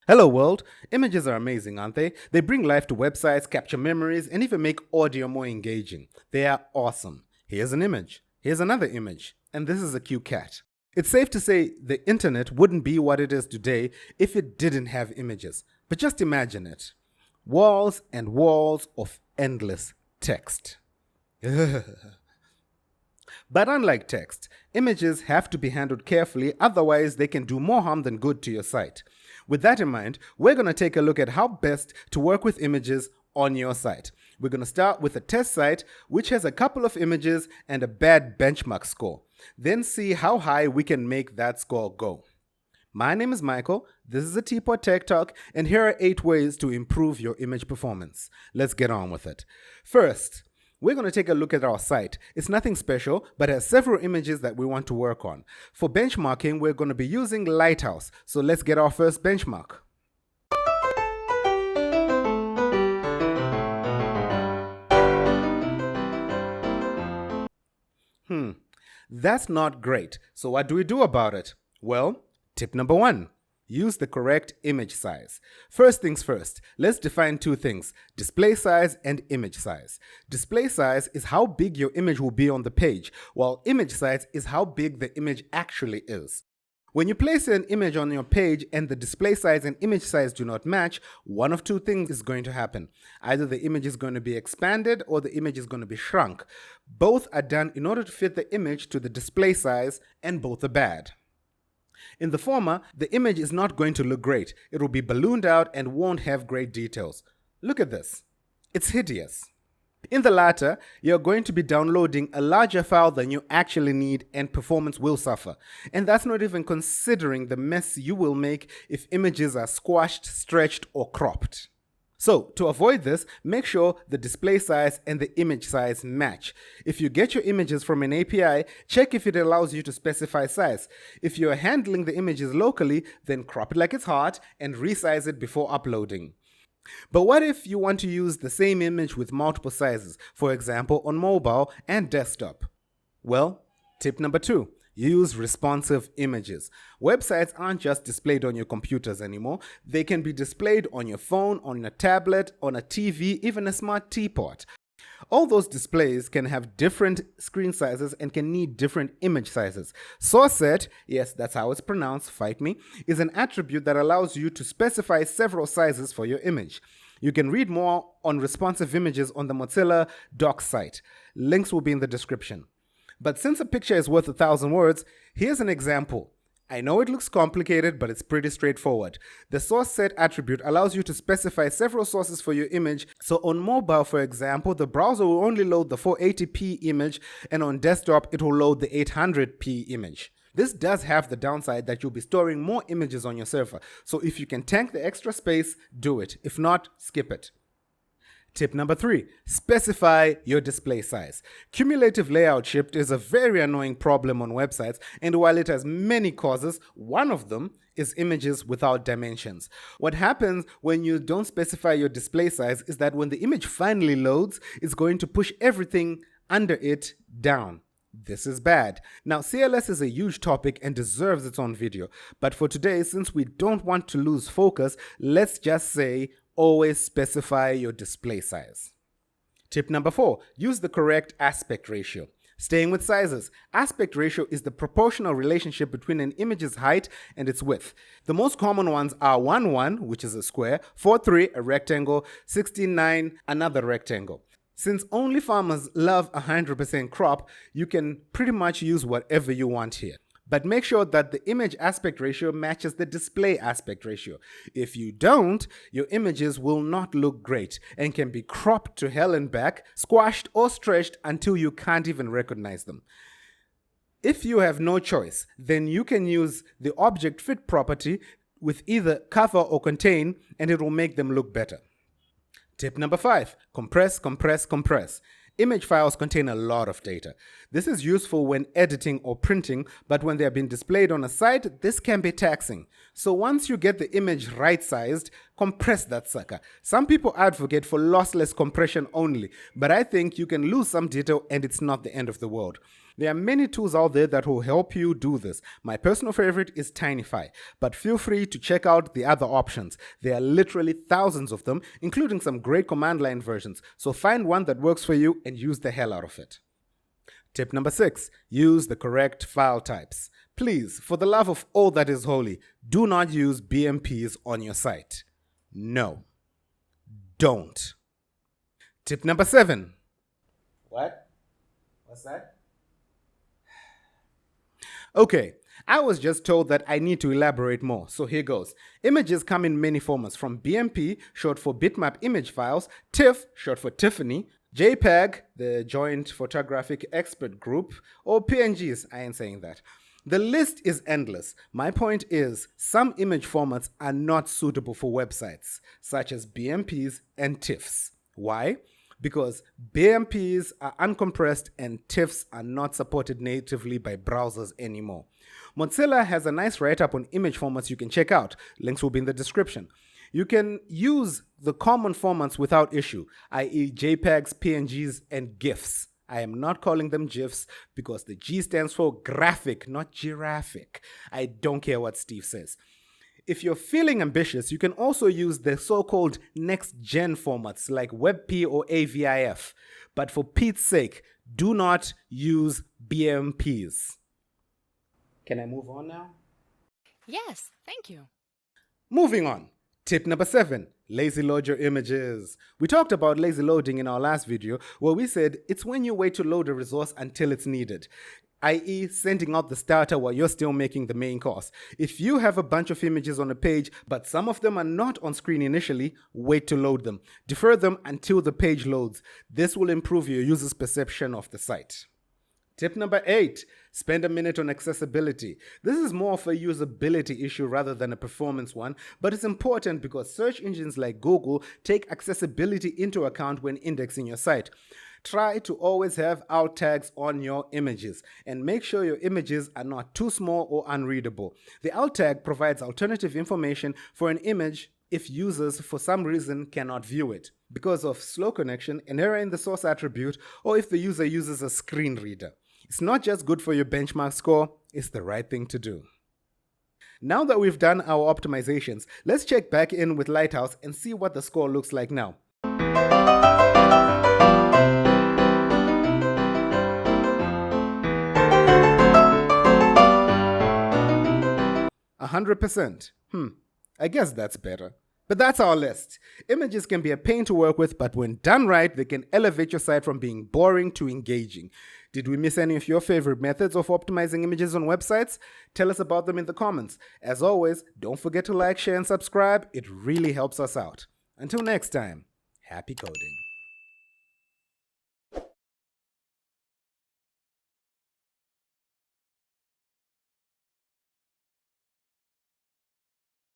Hello world, images are amazing, aren't they? They bring life to websites, capture memories, and even make audio more engaging. They are awesome. Here's an image. Here's another image. And this is a cute cat. It's safe to say the internet wouldn't be what it is today if it didn't have images. But just imagine it. Walls and walls of endless text. But unlike text, images have to be handled carefully, otherwise they can do more harm than good to your site. With that in mind, we're going to take a look at how best to work with images on your site. We're going to start with a test site which has a couple of images and a bad benchmark score. Then see how high we can make that score go. My name is Michael, this is a Teapot Tech Talk, and here are 8 ways to improve your image performance. Let's get on with it. First, we're going to take a look at our site. It's nothing special, but has several images that we want to work on. For benchmarking, we're going to be using Lighthouse. So let's get our first benchmark. That's not great. So what do we do about it? Well, tip number 1. Use the correct image size. First things first, let's define 2 things, display size and image size. Display size is how big your image will be on the page, while image size is how big the image actually is. When you place an image on your page and the display size and image size do not match, one of 2 things is going to happen. Either the image is going to be expanded or the image is going to be shrunk. Both are done in order to fit the image to the display size, and both are bad. In the former, the image is not going to look great. It will be ballooned out and won't have great details. Look at this. It's hideous. In the latter, you're going to be downloading a larger file than you actually need and performance will suffer. And that's not even considering the mess you will make if images are squashed, stretched, or cropped. So, to avoid this, make sure the display size and the image size match. If you get your images from an API, check if it allows you to specify size. If you are handling the images locally, then crop it like it's hot and resize it before uploading. But what if you want to use the same image with multiple sizes, for example on mobile and desktop? Well, tip number 2. Use responsive images. Websites aren't just displayed on your computers anymore. They can be displayed on your phone, on a tablet, on a TV, even a smart teapot. All those displays can have different screen sizes and can need different image sizes. Source set, yes, that's how it's pronounced, fight me, is an attribute that allows you to specify several sizes for your image. You can read more on responsive images on the Mozilla Docs site. Links will be in the description. But since a picture is worth 1,000 words, here's an example. I know it looks complicated, but it's pretty straightforward. The source set attribute allows you to specify several sources for your image. So on mobile, for example, the browser will only load the 480p image, and on desktop, it will load the 800p image. This does have the downside that you'll be storing more images on your server. So if you can tank the extra space, do it. If not, skip it. Tip number 3, specify your display size. Cumulative layout shift is a very annoying problem on websites, and while it has many causes, one of them is images without dimensions. What happens when you don't specify your display size is that when the image finally loads, it's going to push everything under it down. This is bad. Now, CLS is a huge topic and deserves its own video, but for today, since we don't want to lose focus, let's just say always specify your display size. Tip number 4, use the correct aspect ratio. Staying with sizes, aspect ratio is the proportional relationship between an image's height and its width. The most common ones are 1:1, which is a square, 4:3, a rectangle, 16:9, another rectangle. Since only farmers love 100% crop, you can pretty much use whatever you want here. But make sure that the image aspect ratio matches the display aspect ratio. If you don't, your images will not look great and can be cropped to hell and back, squashed or stretched until you can't even recognize them. If you have no choice, then you can use the object fit property with either cover or contain, and it will make them look better. Tip number 5, compress, compress, compress. Image files contain a lot of data. This is useful when editing or printing, but when they are being displayed on a site, this can be taxing. So once you get the image right-sized, compress that sucker. Some people advocate for lossless compression only, but I think you can lose some detail and it's not the end of the world. There are many tools out there that will help you do this. My personal favorite is Tinify, but feel free to check out the other options. There are literally thousands of them, including some great command line versions, so find one that works for you and use the hell out of it. Tip number 6, use the correct file types. Please, for the love of all that is holy, do not use BMPs on your site. No. Don't. Tip number 7. What? What's that? Okay, I was just told that I need to elaborate more, so here goes. Images come in many formats, from BMP, short for bitmap image files, TIFF, short for Tiffany, JPEG, the Joint Photographic Expert Group, or PNGs, I ain't saying that. The list is endless. My point is, some image formats are not suitable for websites, such as BMPs and TIFFs. Why? Because BMPs are uncompressed and TIFFs are not supported natively by browsers anymore. Mozilla has a nice write-up on image formats you can check out. Links will be in the description. You can use the common formats without issue, i.e. JPEGs, PNGs, and GIFs. I am not calling them GIFs because the G stands for graphic, not giraffic. I don't care what Steve says. If you're feeling ambitious, you can also use the so-called next-gen formats like WebP or AVIF. But for Pete's sake, do not use BMPs. Can I move on now? Yes, thank you. Moving on. Tip number 7, lazy load your images. We talked about lazy loading in our last video, where we said it's when you wait to load a resource until it's needed, i.e. sending out the starter while you're still making the main course. If you have a bunch of images on a page, but some of them are not on screen initially, wait to load them. Defer them until the page loads. This will improve your user's perception of the site. Tip number 8, spend a minute on accessibility. This is more of a usability issue rather than a performance one, but it's important because search engines like Google take accessibility into account when indexing your site. Try to always have alt tags on your images and make sure your images are not too small or unreadable. The alt tag provides alternative information for an image if users for some reason cannot view it because of slow connection, an error in the source attribute, or if the user uses a screen reader. It's not just good for your benchmark score, it's the right thing to do. Now that we've done our optimizations, let's check back in with Lighthouse and see what the score looks like now. 100%. I guess that's better. But that's our list. Images can be a pain to work with, but when done right, they can elevate your site from being boring to engaging. Did we miss any of your favorite methods of optimizing images on websites? Tell us about them in the comments. As always, don't forget to like, share, and subscribe. It really helps us out. Until next time, happy coding.